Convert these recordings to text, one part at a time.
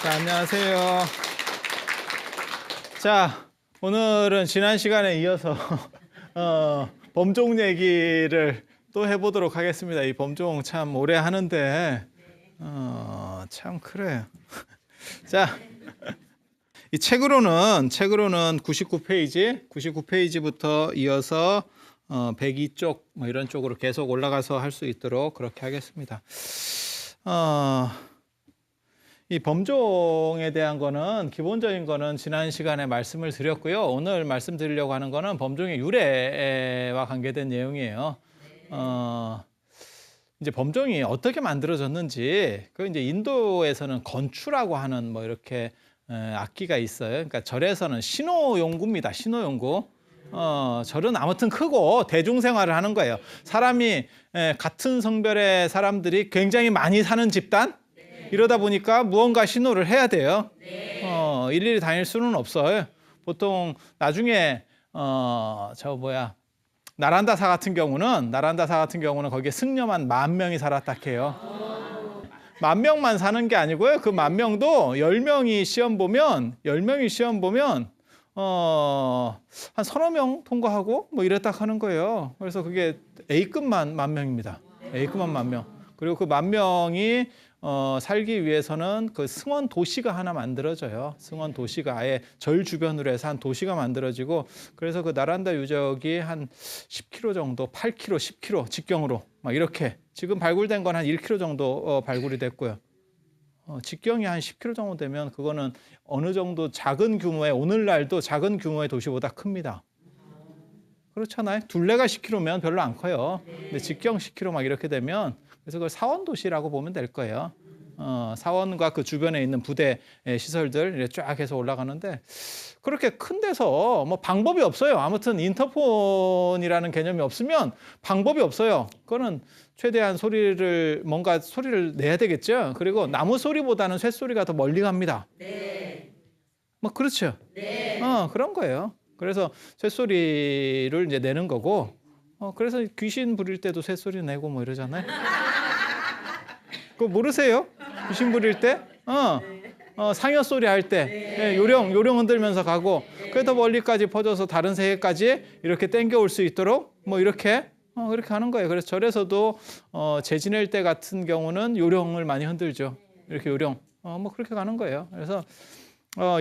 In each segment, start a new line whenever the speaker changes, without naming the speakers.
자, 안녕하세요. 자, 오늘은 지난 시간에 이어서 범종 얘기를 또 해보도록 하겠습니다. 이 범종 참 오래 하는데 참 그래요. 자, 이 책으로는 99페이지부터 이어서 102쪽 뭐 이런 쪽으로 계속 올라가서 할 수 있도록 그렇게 하겠습니다. 이 범종에 대한 거는 기본적인 거는 지난 시간에 말씀을 드렸고요. 오늘 말씀드리려고 하는 거는 범종의 유래와 관계된 내용이에요. 이제 범종이 어떻게 만들어졌는지, 그 이제 인도에서는 건추라고 하는 뭐 이렇게 악기가 있어요. 그러니까 절에서는 신호용구입니다. 신호용구. 절은 아무튼 크고 대중생활을 하는 거예요. 사람이 같은 성별의 사람들이 굉장히 많이 사는 집단. 이러다 보니까 무언가 신호를 해야 돼요. 일일이 다닐 수는 없어요. 보통 나중에 나란다사 같은 경우는 거기에 승려만 10,000명이 살았다 해요. 10,000명만 사는 게 아니고요. 그 10,000명도 10명이 시험 보면 한 서너 명 통과하고 뭐 이랬다 하는 거예요. 그래서 그게 A급만 10,000명입니다. A급만 10,000명. 그리고 그 10,000명이 살기 위해서는 그 승원 도시가 하나 만들어져요. 승원 도시가 아예 절 주변으로 해서 한 도시가 만들어지고, 그래서 그 나란다 유적이 한 10km 정도, 8km, 10km 직경으로 막 이렇게, 지금 발굴된 건 한 1km 정도 발굴이 됐고요. 직경이 한 10km 정도 되면 그거는 어느 정도 작은 규모의, 오늘날도 작은 규모의 도시보다 큽니다. 그렇잖아요. 둘레가 10km면 별로 안 커요. 근데 직경 10km 막 이렇게 되면, 그래서 그걸 사원도시라고 보면 될 거예요. 사원과 그 주변에 있는 부대 시설들 이렇게 쫙 해서 올라가는데, 그렇게 큰 데서 뭐 방법이 없어요. 아무튼 인터폰이라는 개념이 없으면 방법이 없어요. 그거는 최대한 뭔가 소리를 내야 되겠죠. 그리고 나무 소리보다는 쇳소리가 더 멀리 갑니다.
네.
뭐 그렇죠.
네.
그런 거예요. 그래서 쇳소리를 이제 내는 거고, 그래서 귀신 부릴 때도 쇳소리 내고 뭐 이러잖아요. 그거 모르세요? 귀신 부릴 때? 상여 소리 할 때, 요령 흔들면서 가고, 그게 더 멀리까지 퍼져서 다른 세계까지 이렇게 땡겨올 수 있도록 뭐 이렇게 그렇게 하는 거예요. 그래서 절에서도 제 지낼 때 같은 경우는 요령을 많이 흔들죠. 이렇게 요령, 뭐 그렇게 가는 거예요. 그래서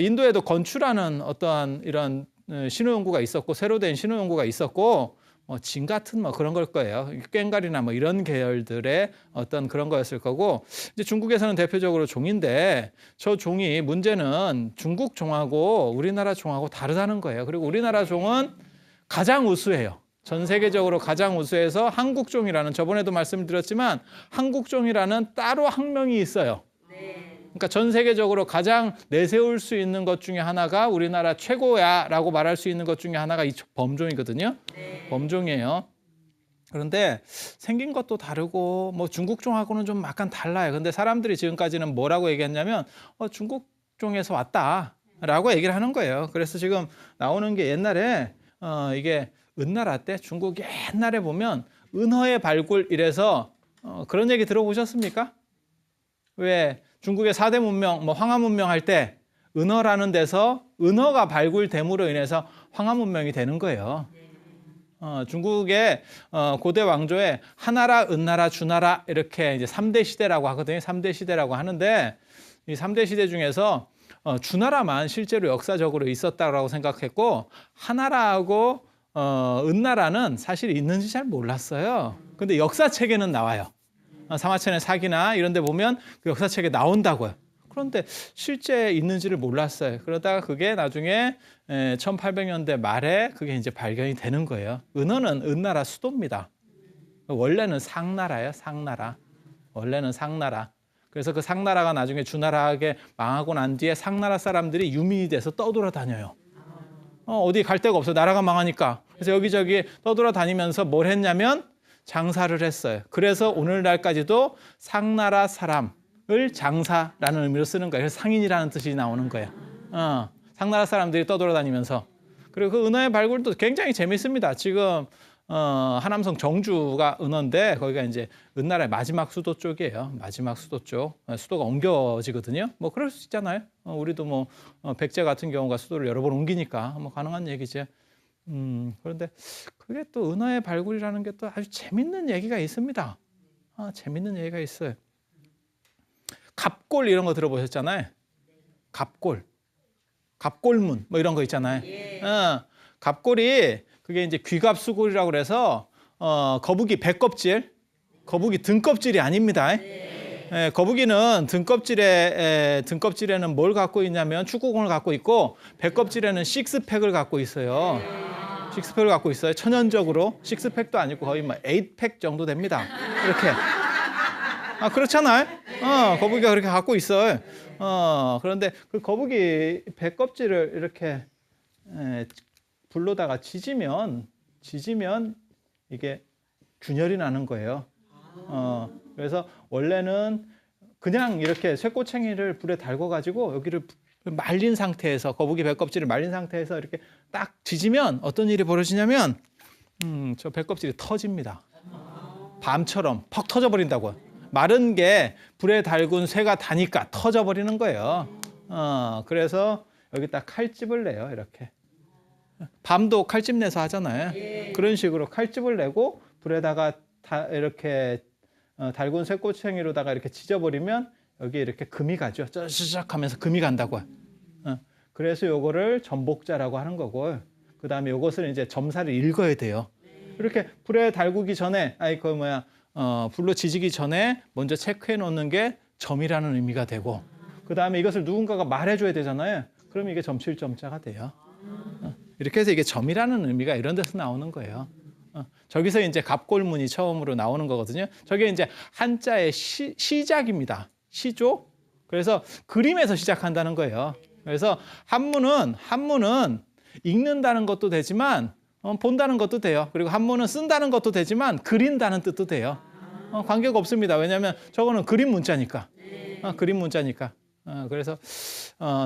인도에도 건추라는 어떠한 이런 신호용구가 있었고, 새로 된 신호용구가 있었고, 진 같은 뭐 그런 걸 거예요. 꽹과리나 뭐 이런 계열들의 어떤 그런 거였을 거고, 이제 중국에서는 대표적으로 종인데, 저 종이 문제는 중국 종하고 우리나라 종하고 다르다는 거예요. 그리고 우리나라 종은 가장 우수해요. 전 세계적으로 가장 우수해서 한국종이라는, 저번에도 말씀드렸지만 한국종이라는 따로 학명이 있어요. 그러니까 전 세계적으로 가장 내세울 수 있는 것 중에 하나가, 우리나라 최고야라고 말할 수 있는 것 중에 하나가 이 범종이거든요. 범종이에요. 그런데 생긴 것도 다르고 뭐 중국종하고는 좀 약간 달라요. 근데 사람들이 지금까지는 뭐라고 얘기했냐면 중국종에서 왔다라고 얘기를 하는 거예요. 그래서 지금 나오는 게 옛날에 이게 은나라 때, 중국 옛날에 보면 은허의 발굴 이래서 그런 얘기 들어보셨습니까? 왜 중국의 4대 문명, 뭐 황하 문명 할 때 은허라는 데서 은허가 발굴됨으로 인해서 황하 문명이 되는 거예요. 중국의 고대 왕조에 하나라, 은나라, 주나라 이렇게 이제 3대 시대라고 하거든요. 3대 시대라고 하는데, 이 3대 시대 중에서 주나라만 실제로 역사적으로 있었다고 생각했고, 하나라하고 은나라는 사실 있는지 잘 몰랐어요. 근데 역사책에는 나와요. 사마천의 사기나 이런 데 보면 그 역사책에 나온다고요. 그런데 실제 있는지를 몰랐어요. 그러다가 그게 나중에 1800년대 말에 그게 이제 발견이 되는 거예요. 은허는 은나라 수도입니다. 원래는 상나라예요. 상나라. 원래는 상나라. 그래서 그 상나라가 나중에 주나라하게 망하고 난 뒤에 상나라 사람들이 유민이 돼서 떠돌아다녀요. 어디 갈 데가 없어요. 나라가 망하니까. 그래서 여기저기 떠돌아다니면서 뭘 했냐면 장사를 했어요. 그래서 오늘날까지도 상나라 사람을 장사라는 의미로 쓰는 거예요. 그래서 상인이라는 뜻이 나오는 거예요. 상나라 사람들이 떠돌아다니면서. 그리고 그 은하의 발굴도 굉장히 재밌습니다. 지금 하남성 정주가 은어인데 거기가 이제 은나라의 마지막 수도 쪽이에요. 마지막 수도 쪽. 수도가 옮겨지거든요. 뭐 그럴 수 있잖아요. 우리도 뭐 백제 같은 경우가 수도를 여러 번 옮기니까 뭐 가능한 얘기지. 그런데 그게 또 은어의 발굴이라는 게 또 아주 재밌는 얘기가 있습니다. 재밌는 얘기가 있어요. 갑골 이런 거 들어보셨잖아요. 갑골, 갑골문 뭐 이런 거 있잖아요. 갑골이 그게 이제 귀갑수골이라고 그래서 거북이 배껍질, 거북이 등껍질이 아닙니다. 거북이는 등껍질에는 뭘 갖고 있냐면 축구공을 갖고 있고 배껍질에는 식스팩을 갖고 있어요. 식스팩을 갖고 있어요. 천연적으로 식스팩도 아니고 거의 뭐 8팩 정도 됩니다. 이렇게. 그렇잖아요. 거북이가 그렇게 갖고 있어요. 그런데 그 거북이 배껍질을 이렇게 불로다가 지지면 이게 균열이 나는 거예요. 그래서 원래는 그냥 이렇게 쇠꼬챙이를 불에 달궈가지고 여기를 말린 상태에서 거북이 배껍질을 말린 상태에서 이렇게 딱 지지면 어떤 일이 벌어지냐면 저 배껍질이 터집니다. 밤처럼 퍽 터져버린다고요. 마른 게 불에 달군 쇠가 다니까 터져버리는 거예요. 그래서 여기다 칼집을 내요. 이렇게. 밤도 칼집 내서 하잖아요. 그런 식으로 칼집을 내고 불에다가 이렇게 달군 쇠꼬챙이로다가 이렇게 지져버리면 여기 이렇게 금이 가죠. 쩌르륵 하면서 금이 간다고요. 그래서 요거를 전복자라고 하는 거고, 그 다음에 요것을 이제 점사를 읽어야 돼요. 이렇게 불에 달구기 전에, 불로 지지기 전에 먼저 체크해 놓는 게 점이라는 의미가 되고, 그 다음에 이것을 누군가가 말해줘야 되잖아요. 그럼 이게 점칠점자가 돼요. 이렇게 해서 이게 점이라는 의미가 이런 데서 나오는 거예요. 저기서 이제 갑골문이 처음으로 나오는 거거든요. 저게 이제 한자의 시작입니다. 시조. 그래서 그림에서 시작한다는 거예요. 그래서 한문은 읽는다는 것도 되지만 본다는 것도 돼요. 그리고 한문은 쓴다는 것도 되지만 그린다는 뜻도 돼요. 관계가 없습니다. 왜냐하면 저거는 그림 문자니까. 그림 문자니까. 그래서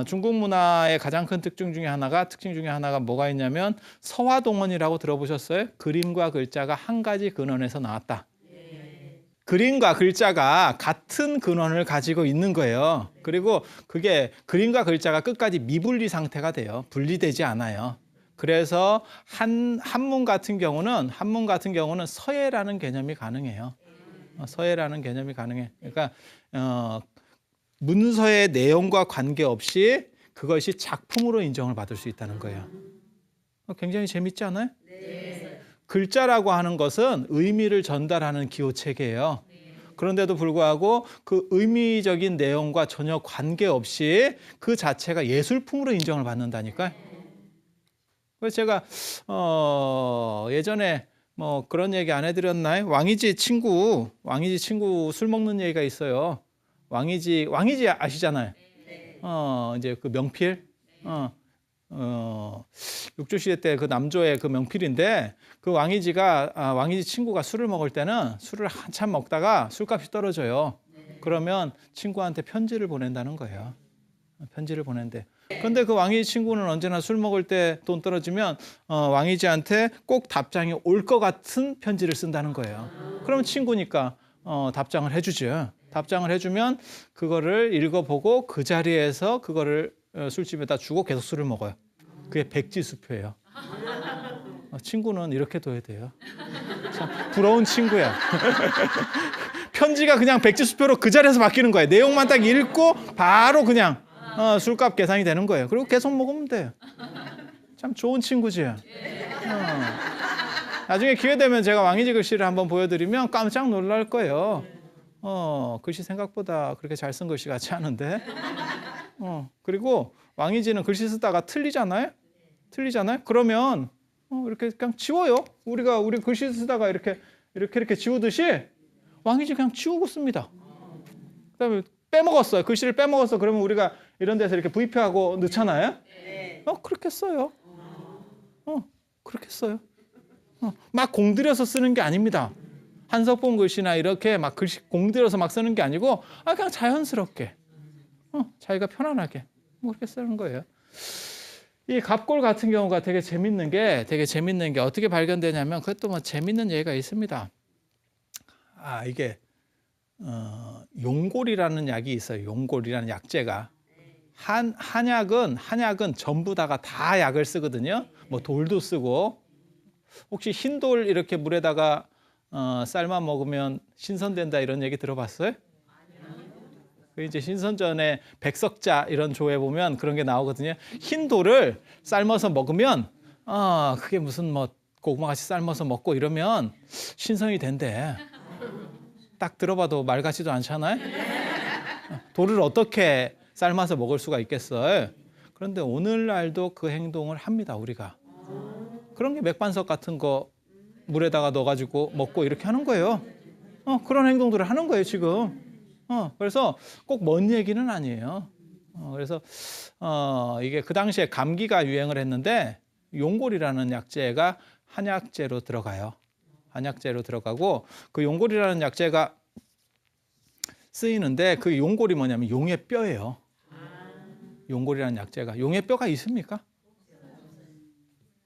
중국 문화의 가장 큰 특징 중에 하나가 뭐가 있냐면 서화동언이라고 들어보셨어요? 그림과 글자가 한 가지 근원에서 나왔다. 그림과 글자가 같은 근원을 가지고 있는 거예요. 그리고 그게 그림과 글자가 끝까지 미분리 상태가 돼요. 분리되지 않아요. 그래서 한문 같은 경우는 서예라는 개념이 가능해요. 서예라는 개념이 가능해. 그러니까 문서의 내용과 관계없이 그것이 작품으로 인정을 받을 수 있다는 거예요. 굉장히 재밌지 않아요? 네. 글자라고 하는 것은 의미를 전달하는 기호체계예요. 그런데도 불구하고 그 의미적인 내용과 전혀 관계없이 그 자체가 예술품으로 인정을 받는다니까요. 그래서 제가 예전에 뭐 그런 얘기 안 해드렸나요? 왕이지 친구 술 먹는 얘기가 있어요. 왕이지 아시잖아요. 이제 그 명필, 육조시대 때 그 남조의 그 명필인데 그 왕이지 친구가 술을 먹을 때는 술을 한참 먹다가 술값이 떨어져요. 그러면 친구한테 편지를 보낸다는 거예요. 편지를 보낸대. 그런데 그 왕이지 친구는 언제나 술 먹을 때 돈 떨어지면 왕이지한테 꼭 답장이 올 것 같은 편지를 쓴다는 거예요. 그럼 친구니까 답장을 해주죠. 답장을 해주면 그거를 읽어보고 그 자리에서 그거를 술집에다 주고 계속 술을 먹어요. 그게 백지수표예요. 친구는 이렇게 둬야 돼요. 참 부러운 친구야. 편지가 그냥 백지수표로 그 자리에서 바뀌는 거예요. 내용만 딱 읽고 바로 그냥 술값 계산이 되는 거예요. 그리고 계속 먹으면 돼요. 참 좋은 친구지. 나중에 기회 되면 제가 왕이지 글씨를 한번 보여드리면 깜짝 놀랄 거예요. 글씨 생각보다 그렇게 잘 쓴 글씨 같지 않은데. 그리고 왕이지는 글씨 쓰다가 틀리잖아요. 그러면 이렇게 그냥 지워요. 우리 글씨 쓰다가 이렇게 지우듯이 왕이지 그냥 지우고 씁니다. 그다음에 빼먹었어요. 글씨를 빼먹었어. 그러면 우리가 이런 데서 이렇게 V표하고 넣잖아요. 그렇게 써요. 그렇게 써요. 막 공들여서 쓰는 게 아닙니다. 한석봉 글씨나 이렇게 막 글씨 공들여서 막 쓰는 게 아니고 그냥 자연스럽게 자기가 편안하게 뭐 그렇게 쓰는 거예요. 이 갑골 같은 경우가 되게 재밌는 게 어떻게 발견되냐면 그것도 뭐 재밌는 예가 있습니다. 이게 용골이라는 약이 있어요. 용골이라는 약재가 한약은 전부 다 약을 쓰거든요. 뭐 돌도 쓰고 혹시 흰돌 이렇게 물에다가 삶아 먹으면 신선된다 이런 얘기 들어봤어요? 그 이제 신선전에 백석자 이런 조에 보면 그런 게 나오거든요. 흰 돌을 삶아서 먹으면 그게 무슨 뭐 고구마같이 삶아서 먹고 이러면 신선이 된대. 딱 들어봐도 말 같지도 않잖아요. 돌을 어떻게 삶아서 먹을 수가 있겠어요? 그런데 오늘날도 그 행동을 합니다, 우리가. 그런 게 맥반석 같은 거 물에다가 넣어가지고 먹고 이렇게 하는 거예요. 그런 행동들을 하는 거예요, 지금. 그래서 꼭 먼 얘기는 아니에요. 그래서 이게 그 당시에 감기가 유행을 했는데 용골이라는 약재가 한약재로 들어가요. 한약재로 들어가고 그 용골이라는 약재가 쓰이는데 그 용골이 뭐냐면 용의 뼈예요. 용골이라는 약재가 용의 뼈가 있습니까?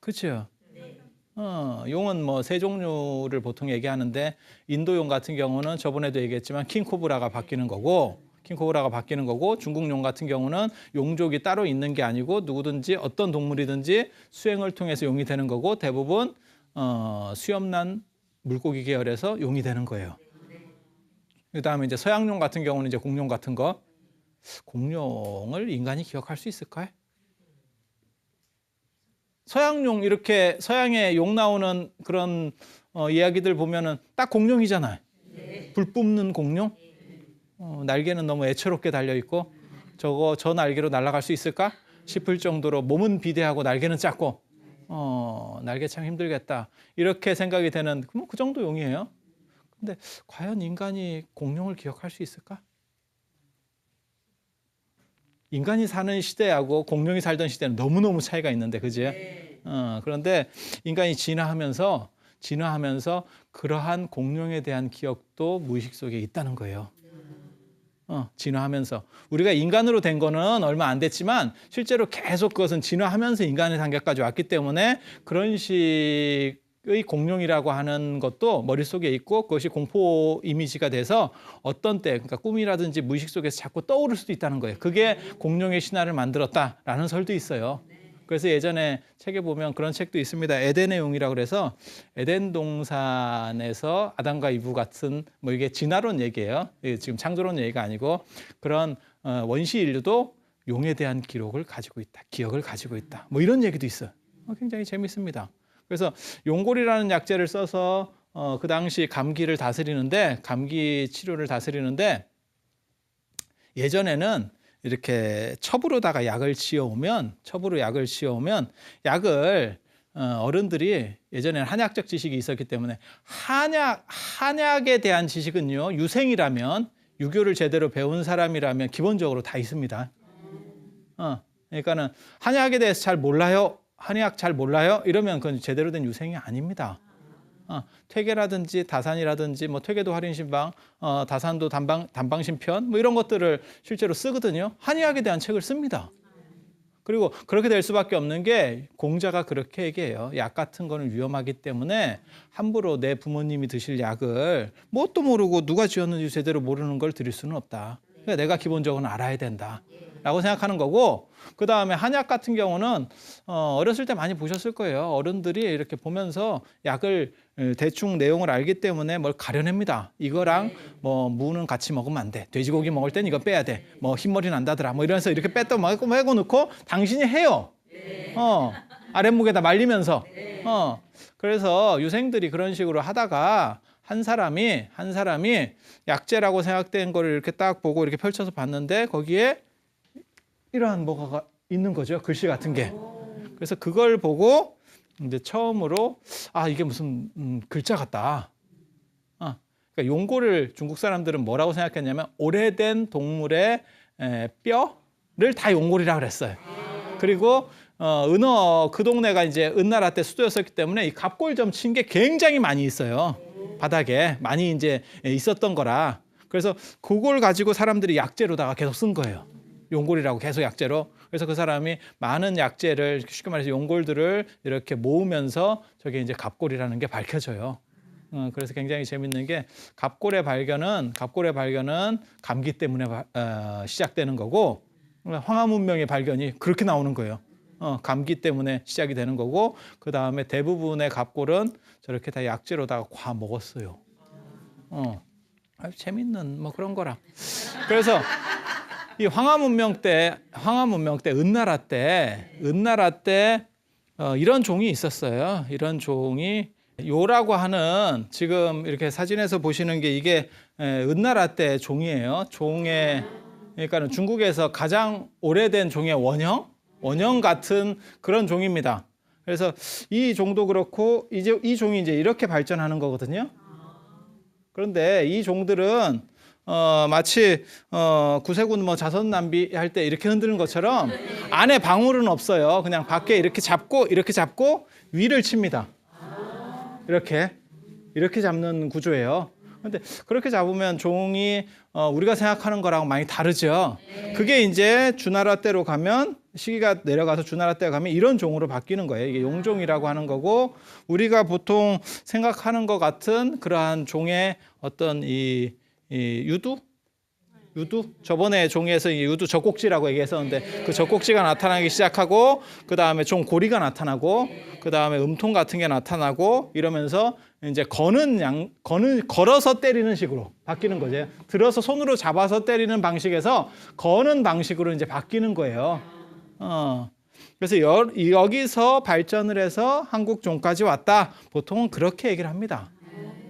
그렇죠. 용은 뭐 세 종류를 보통 얘기하는데 인도용 같은 경우는 저번에도 얘기했지만 킹코브라가 바뀌는 거고 중국 용 같은 경우는 용족이 따로 있는 게 아니고 누구든지 어떤 동물이든지 수행을 통해서 용이 되는 거고 대부분 수염난 물고기 계열에서 용이 되는 거예요. 그다음에 이제 서양용 같은 경우는 이제 공룡 같은 거. 공룡을 인간이 기억할 수 있을까요? 서양용 이렇게 서양에 용 나오는 그런 이야기들 보면은 딱 공룡이잖아요. 불 뿜는 공룡. 날개는 너무 애처롭게 달려 있고 저 날개로 날아갈 수 있을까 싶을 정도로 몸은 비대하고 날개는 작고 날개 참 힘들겠다 이렇게 생각이 되는 그 정도 용이에요. 근데 과연 인간이 공룡을 기억할 수 있을까? 인간이 사는 시대하고 공룡이 살던 시대는 너무너무 차이가 있는데, 그지? 그런데 인간이 진화하면서 그러한 공룡에 대한 기억도 무의식 속에 있다는 거예요. 진화하면서. 우리가 인간으로 된 거는 얼마 안 됐지만 실제로 계속 그것은 진화하면서 인간의 단계까지 왔기 때문에 그런 식의 공룡이라고 하는 것도 머릿속에 있고 그것이 공포 이미지가 돼서 어떤 때 그러니까 꿈이라든지 무의식 속에서 자꾸 떠오를 수도 있다는 거예요. 그게 공룡의 신화를 만들었다라는 설도 있어요. 그래서 예전에 책에 보면 그런 책도 있습니다. 에덴의 용이라고 그래서 에덴 동산에서 아담과 이브 같은 뭐 이게 진화론 얘기예요. 지금 창조론 얘기가 아니고 그런 원시 인류도 용에 대한 기록을 가지고 있다. 기억을 가지고 있다. 뭐 이런 얘기도 있어요. 굉장히 재밌습니다. 그래서 용골이라는 약재를 써서 그 당시 감기 치료를 다스리는데 예전에는 이렇게 첩으로다가 약을 지어오면 약을 어른들이 예전에는 한약적 지식이 있었기 때문에 한약에 대한 지식은요 유생이라면 유교를 제대로 배운 사람이라면 기본적으로 다 있습니다. 그러니까는 한약에 대해서 잘 몰라요. 한의학 잘 몰라요? 이러면 그건 제대로 된 유생이 아닙니다. 퇴계라든지 다산이라든지 뭐 퇴계도 할인신방, 다산도 단방신편 뭐 이런 것들을 실제로 쓰거든요. 한의학에 대한 책을 씁니다. 그리고 그렇게 될 수밖에 없는 게 공자가 그렇게 얘기해요. 약 같은 거는 위험하기 때문에 함부로 내 부모님이 드실 약을 뭣도 모르고 누가 지었는지 제대로 모르는 걸 드릴 수는 없다. 그러니까 내가 기본적으로 알아야 된다. 라고 생각하는 거고 그 다음에 한약 같은 경우는 어렸을 때 많이 보셨을 거예요. 어른들이 이렇게 보면서 약을 대충 내용을 알기 때문에 뭘 가려냅니다. 이거랑 뭐 무는 같이 먹으면 안 돼. 돼지고기 먹을 땐 이거 빼야 돼. 뭐 흰머리 난다더라. 뭐 이러면서 이렇게 뺐다 말고 놓고 당신이 해요. 아랫목에다 말리면서. 그래서 유생들이 그런 식으로 하다가 한 사람이 약재라고 생각된 거를 이렇게 딱 보고 이렇게 펼쳐서 봤는데 거기에 이러한 뭐가 있는 거죠. 글씨 같은 게. 그래서 그걸 보고 이제 처음으로 이게 무슨 글자 같다. 그러니까 용골을 중국 사람들은 뭐라고 생각했냐면 오래된 동물의 뼈를 다 용골이라고 그랬어요. 그리고 은어 그 동네가 이제 은나라 때 수도였었기 때문에 이 갑골점 친 게 굉장히 많이 있어요. 바닥에 많이 이제 있었던 거라. 그래서 그걸 가지고 사람들이 약재로다가 계속 쓴 거예요. 용골이라고 계속 약재로. 그래서 그 사람이 많은 약재를 쉽게 말해서 용골들을 이렇게 모으면서 저게 이제 갑골이라는 게 밝혀져요. 그래서 굉장히 재밌는 게 갑골의 발견은 감기 때문에 시작되는 거고 황하 문명의 발견이 그렇게 나오는 거예요. 감기 때문에 시작이 되는 거고 그 다음에 대부분의 갑골은 저렇게 다 약재로다가 과 먹었어요. 아주 재밌는 뭐 그런 거라. 그래서 이 황하 문명 때 은나라 때 이런 종이 있었어요. 이런 종이 요라고 하는 지금 이렇게 사진에서 보시는 게 이게 은나라 때 종이에요. 그러니까 중국에서 가장 오래된 종의 원형 같은 그런 종입니다. 그래서 이 종도 그렇고 이제 이 종이 이제 이렇게 발전하는 거거든요. 그런데 이 종들은 마치 구세군 뭐 자선 낭비할 때 이렇게 흔드는 것처럼 안에 방울은 없어요. 그냥 밖에 이렇게 잡고 위를 칩니다. 이렇게 잡는 구조예요. 근데 그렇게 잡으면 종이 우리가 생각하는 거랑 많이 다르죠. 그게 이제 주나라 때로 가면 시기가 내려가서 주나라 때로 가면 이런 종으로 바뀌는 거예요. 이게 용종이라고 하는 거고 우리가 보통 생각하는 것 같은 그러한 종의 어떤 이 유두? 저번에 종에서 유두 젖꼭지라고 얘기했었는데 그 젖꼭지가 나타나기 시작하고 그 다음에 종 고리가 나타나고 그 다음에 음통 같은 게 나타나고 이러면서 이제 걸어서 때리는 식으로 바뀌는 거죠. 들어서 손으로 잡아서 때리는 방식에서 거는 방식으로 이제 바뀌는 거예요. 그래서 여기서 발전을 해서 한국종까지 왔다. 보통은 그렇게 얘기를 합니다.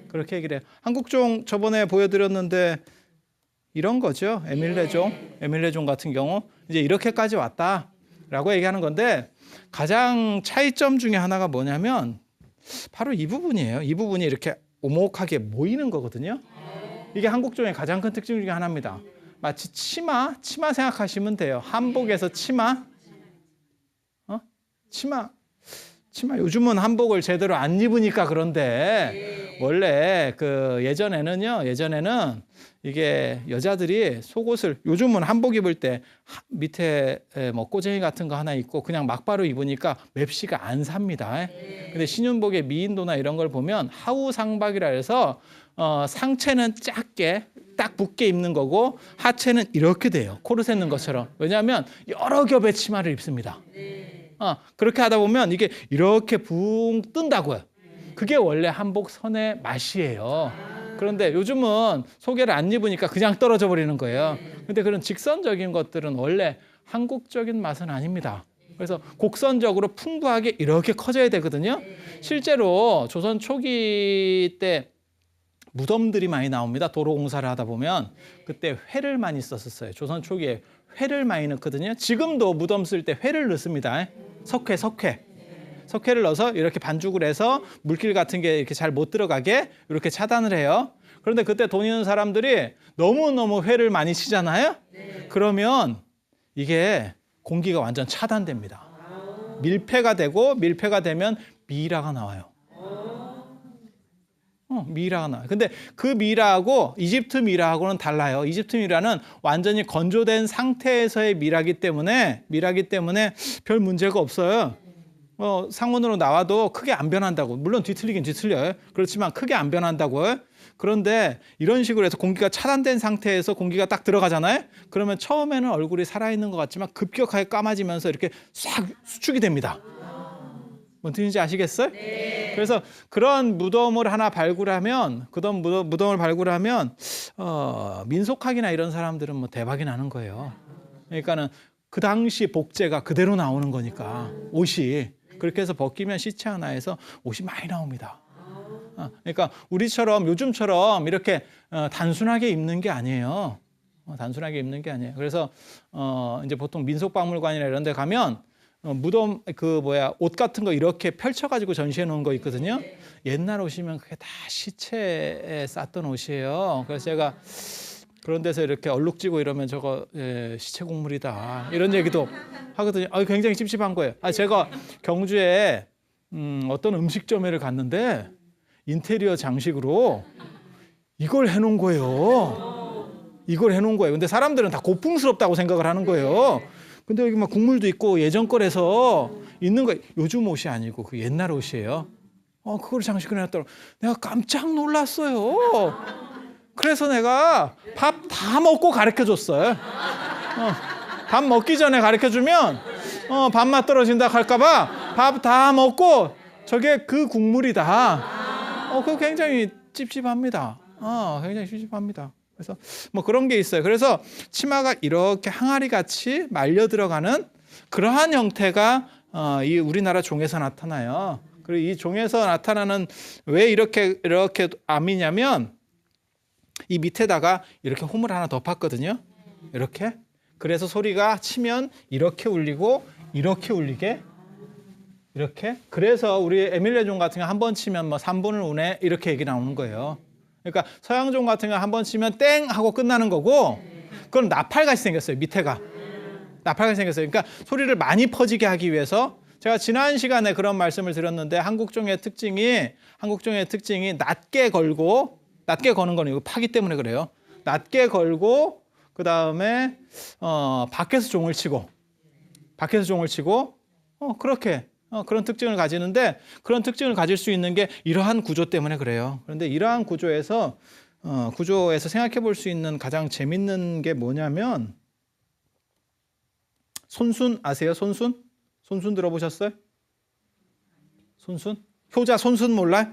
그렇게 얘기를 해요. 한국종 저번에 보여드렸는데 이런 거죠. 에밀레종 같은 경우 이제 이렇게까지 왔다라고 얘기하는 건데 가장 차이점 중에 하나가 뭐냐면 바로 이 부분이에요. 이 부분이 이렇게 오목하게 모이는 거거든요. 이게 한국종의 가장 큰 특징 중에 하나입니다. 마치 치마 생각하시면 돼요. 한복에서 치마 요즘은 한복을 제대로 안 입으니까 그런데 원래 그 예전에는 이게 여자들이 속옷을 요즘은 한복 입을 때 밑에 뭐 꼬쟁이 같은 거 하나 입고 그냥 막바로 입으니까 맵시가 안 삽니다. 근데 신윤복의 미인도나 이런 걸 보면 하우상박이라 해서 상체는 작게 딱 붙게 입는 거고 하체는 이렇게 돼요. 코르셋 넣은 것처럼. 왜냐하면 여러 겹의 치마를 입습니다. 그렇게 하다 보면 이게 이렇게 붕 뜬다고요. 그게 원래 한복 선의 맛이에요. 그런데 요즘은 소개를 안 입으니까 그냥 떨어져 버리는 거예요. 근데 그런 직선적인 것들은 원래 한국적인 맛은 아닙니다. 그래서 곡선적으로 풍부하게 이렇게 커져야 되거든요. 실제로 조선 초기 때 무덤들이 많이 나옵니다. 도로 공사를 하다 보면 그때 회를 많이 썼었어요. 조선 초기에 회를 많이 넣거든요. 지금도 무덤 쓸 때 회를 넣습니다. 석회를 넣어서 이렇게 반죽을 해서 물길 같은 게 이렇게 잘 못 들어가게 이렇게 차단을 해요. 그런데 그때 돈 있는 사람들이 너무너무 회를 많이 치잖아요. 그러면 이게 공기가 완전 차단됩니다. 밀폐가 되면 미라가 나와요. 미라가 나와요. 근데 그 미라하고 이집트 미라하고는 달라요. 이집트 미라는 완전히 건조된 상태에서의 미라기 때문에 별 문제가 없어요. 상온으로 나와도 크게 안 변한다고. 물론 뒤틀리긴 뒤틀려요. 그렇지만 크게 안 변한다고요. 그런데 이런 식으로 해서 공기가 차단된 상태에서 공기가 딱 들어가잖아요. 그러면 처음에는 얼굴이 살아있는 것 같지만 급격하게 까마지면서 이렇게 싹 수축이 됩니다. 뭔 뜻인지 아시겠어요? 네. 그래서 그런 무덤을 하나 발굴하면 민속학이나 이런 사람들은 뭐 대박이 나는 거예요. 그러니까는 그 당시 복제가 그대로 나오는 거니까 옷이 그렇게 해서 벗기면 시체 하나에서 옷이 많이 나옵니다. 그러니까 우리처럼 요즘처럼 이렇게 단순하게 입는 게 아니에요. 그래서 이제 보통 민속박물관이나 이런 데 가면 무덤 옷 같은 거 이렇게 펼쳐가지고 전시해 놓은 거 있거든요. 옛날 옷이면 그게 다 시체에 쌌던 옷이에요. 그래서 제가 그런 데서 이렇게 얼룩지고 이러면 저거 시체 곡물이다 이런 얘기도 하거든요. 굉장히 찝찝한 거예요. 제가 경주에 어떤 음식점에를 갔는데 인테리어 장식으로 이걸 해놓은 거예요. 이걸 해놓은 거예요. 근데 사람들은 다 고풍스럽다고 생각을 하는 거예요. 근데 여기 막 국물도 있고 예전 거라서 있는 거, 요즘 옷이 아니고 그 옛날 옷이에요. 그걸 장식을 해놨더라고. 내가 깜짝 놀랐어요. 그래서 내가 밥 다 먹고 가르쳐 줬어요. 밥 먹기 전에 가르쳐 주면 밥맛 떨어진다 할까봐 밥 다 먹고 저게 그 국물이다. 그거 굉장히 찝찝합니다. 굉장히 찝찝합니다. 그래서 뭐 그런 게 있어요. 그래서 치마가 이렇게 항아리 같이 말려 들어가는 그러한 형태가 이 우리나라 종에서 나타나요. 그리고 이 종에서 나타나는 왜 이렇게 암이냐면 이 밑에다가 이렇게 홈을 하나 더 팠거든요. 이렇게. 그래서 소리가 치면 이렇게 울리고 이렇게 울리게 이렇게. 그래서 우리 에밀레종 같은 거 한 번 치면 뭐 3분을 우네 이렇게 얘기 나오는 거예요. 그러니까 서양종 같은 거 한 번 치면 땡 하고 끝나는 거고 그건 나팔같이 생겼어요. 밑에가. 나팔같이 생겼어요. 그러니까 소리를 많이 퍼지게 하기 위해서 제가 지난 시간에 그런 말씀을 드렸는데 한국종의 특징이 낮게 거는 거는 이거 파기 때문에 그래요. 낮게 걸고 그다음에 밖에서 종을 치고 그렇게 그런 특징을 가지는데 그런 특징을 가질 수 있는 게 이러한 구조 때문에 그래요. 그런데 이러한 구조에서 생각해 볼 수 있는 가장 재밌는 게 뭐냐면 손순 아세요? 손순 들어보셨어요? 손순? 효자 손순 몰라요?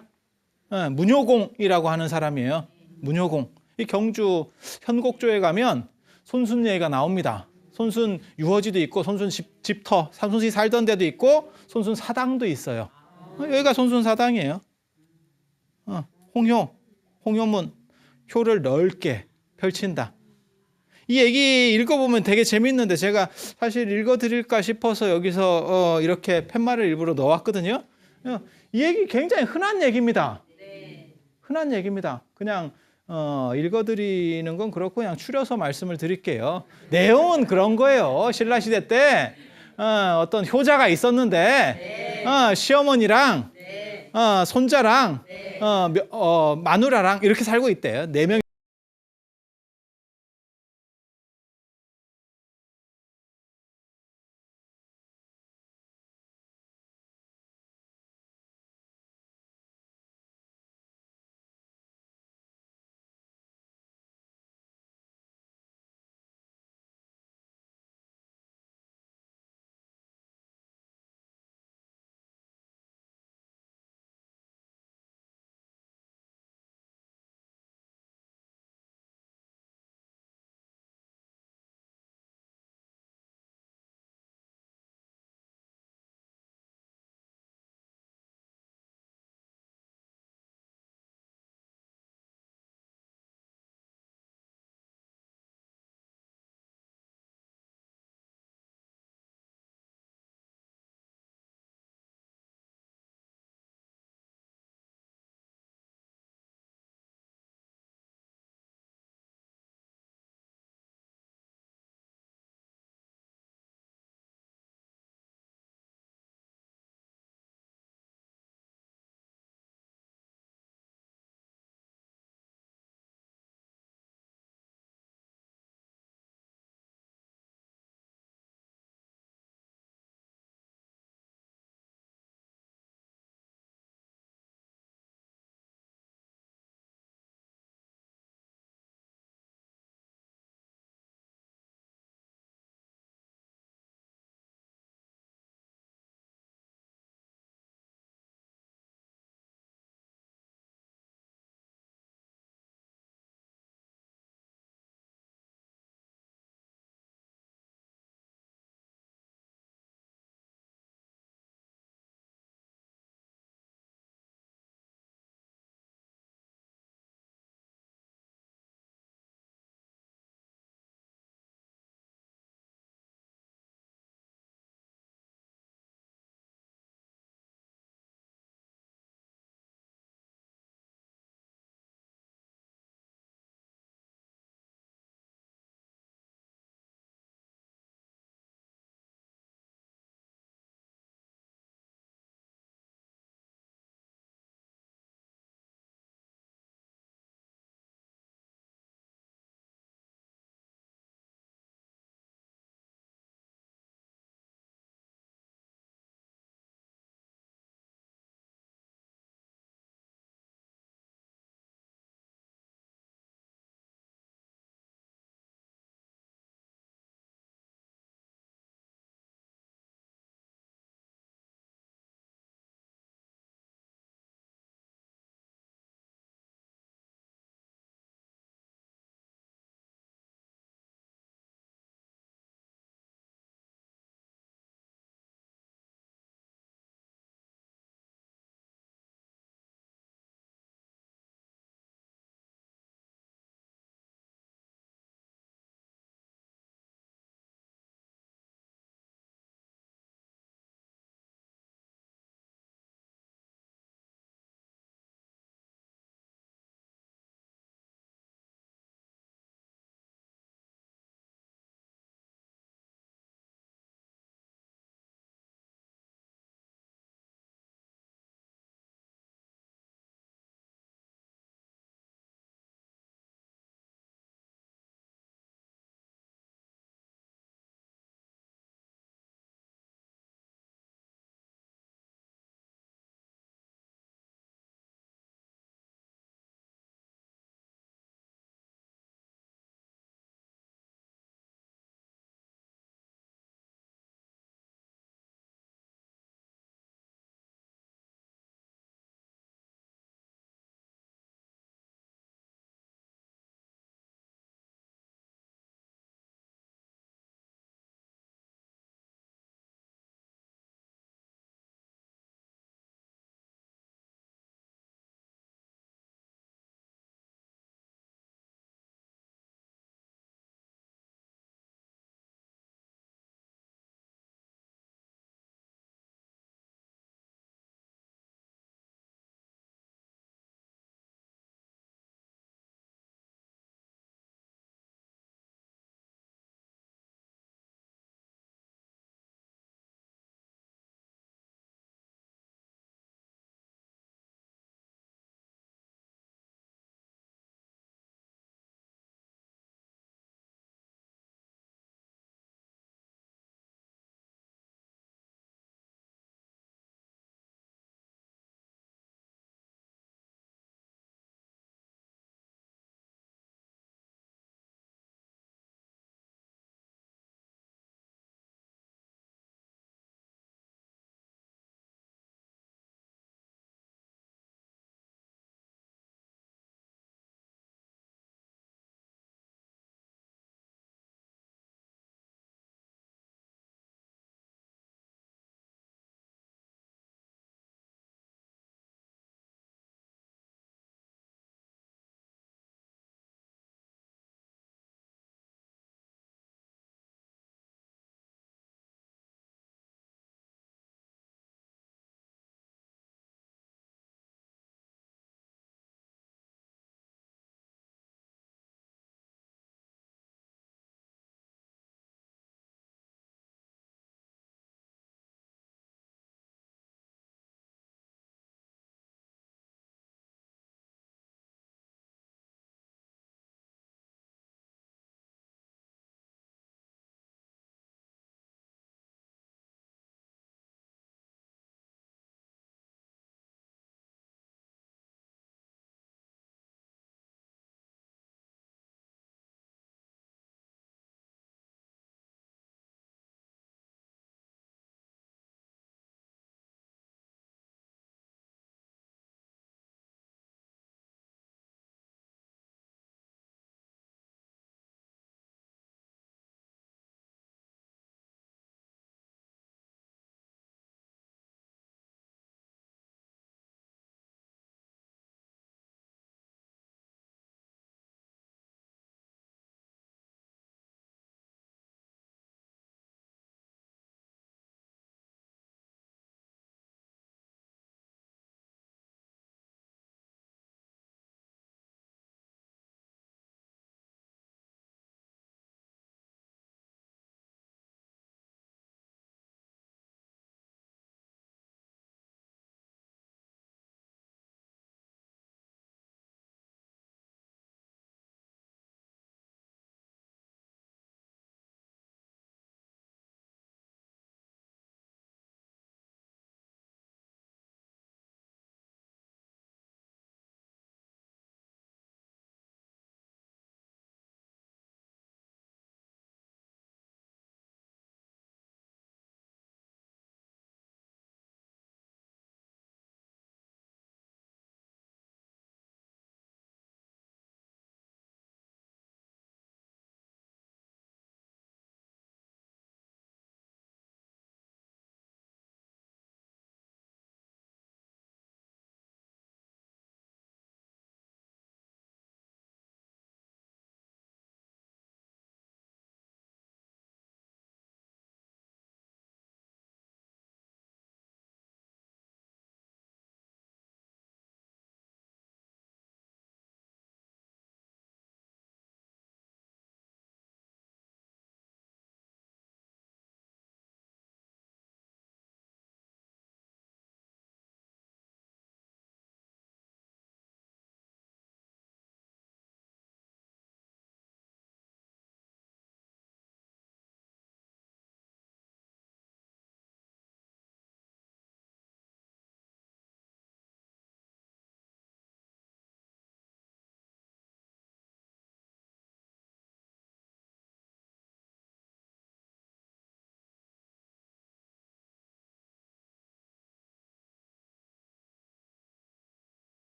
문효공이라고 하는 사람이에요. 문효공. 이 경주 현곡조에 가면 손순 얘기가 나옵니다. 손순 유허지도 있고 손순 집터, 손순이 살던 데도 있고 손순 사당도 있어요. 여기가 손순 사당이에요. 홍효문, 효를 넓게 펼친다. 이 얘기 읽어보면 되게 재밌는데 제가 사실 읽어드릴까 싶어서 여기서 이렇게 팻말을 일부러 넣어왔거든요. 이 얘기 굉장히 흔한 얘기입니다. 흔한 얘기입니다. 그냥 읽어드리는 건 그렇고 그냥 추려서 말씀을 드릴게요. 내용은 그런 거예요. 신라시대 때 어떤 효자가 있었는데 시어머니랑 손자랑 마누라랑 이렇게 살고 있대요. 4명이